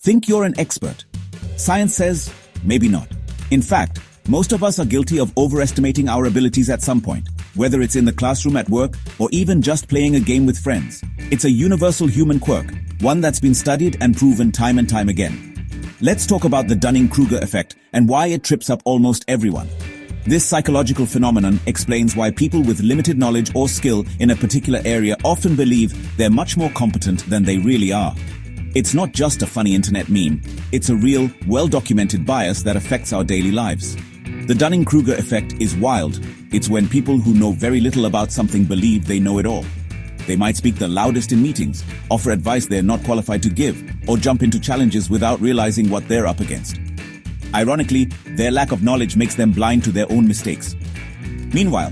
Think you're an expert. Science says, maybe not. In fact, most of us are guilty of overestimating our abilities at some point, whether it's in the classroom at work or even just playing a game with friends. It's a universal human quirk, one that's been studied and proven time and time again. Let's talk about the Dunning-Kruger Effect and why it trips up almost everyone. This psychological phenomenon explains why people with limited knowledge or skill in a particular area often believe they're much more competent than they really are. It's not just a funny internet meme, it's a real, well-documented bias that affects our daily lives. The Dunning-Kruger effect is wild. It's when people who know very little about something believe they know it all. They might speak the loudest in meetings, offer advice they're not qualified to give, or jump into challenges without realizing what they're up against. Ironically, their lack of knowledge makes them blind to their own mistakes. Meanwhile,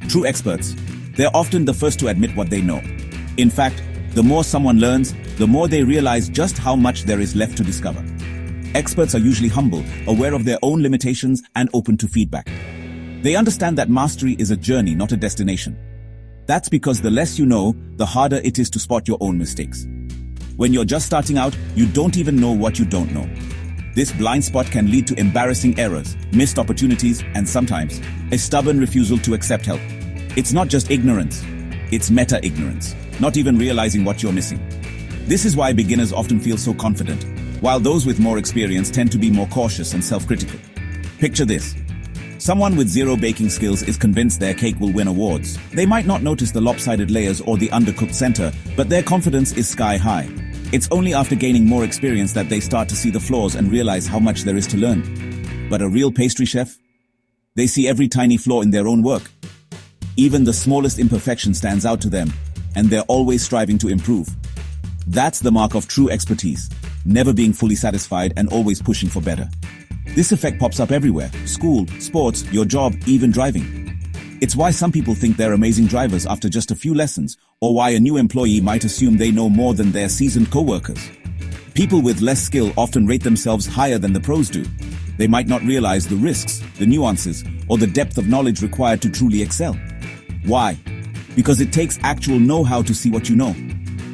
true experts, they're often the first to admit what they know. In fact, the more someone learns, the more they realize just how much there is left to discover. Experts are usually humble, aware of their own limitations, and open to feedback. They understand that mastery is a journey, not a destination. That's because the less you know, the harder it is to spot your own mistakes. When you're just starting out, you don't even know what you don't know. This blind spot can lead to embarrassing errors, missed opportunities, and sometimes a stubborn refusal to accept help. It's not just ignorance, it's meta-ignorance, not even realizing what you're missing. This is why beginners often feel so confident, while those with more experience tend to be more cautious and self-critical. Picture this. Someone with zero baking skills is convinced their cake will win awards. They might not notice the lopsided layers or the undercooked center, but their confidence is sky high. It's only after gaining more experience that they start to see the flaws and realize how much there is to learn. But a real pastry chef? They see every tiny flaw in their own work. Even the smallest imperfection stands out to them, and they're always striving to improve. That's the mark of true expertise, never being fully satisfied and always pushing for better. This effect pops up everywhere: school, sports, your job, even driving. It's why some people think they're amazing drivers after just a few lessons, or why a new employee might assume they know more than their seasoned co-workers. People with less skill often rate themselves higher than the pros do. They might not realize the risks, the nuances, or the depth of knowledge required to truly excel. Why? Because it takes actual know-how to see what you know.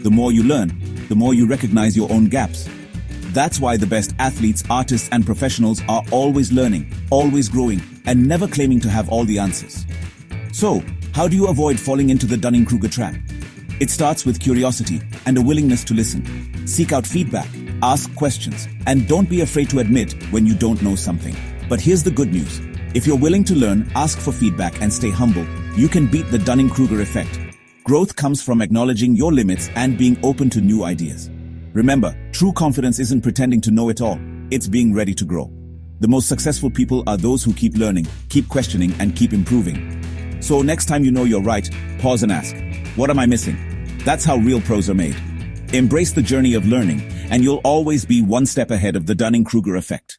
The more you learn, the more you recognize your own gaps. That's why the best athletes, artists, and professionals are always learning, always growing, and never claiming to have all the answers. So, how do you avoid falling into the Dunning-Kruger trap? It starts with curiosity and a willingness to listen. Seek out feedback, ask questions, and don't be afraid to admit when you don't know something. But here's the good news. If you're willing to learn, ask for feedback, and stay humble, you can beat the Dunning-Kruger effect. Growth comes from acknowledging your limits and being open to new ideas. Remember, true confidence isn't pretending to know it all, it's being ready to grow. The most successful people are those who keep learning, keep questioning, and keep improving. So next time you know you're right, pause and ask, what am I missing? That's how real pros are made. Embrace the journey of learning, and you'll always be one step ahead of the Dunning-Kruger effect.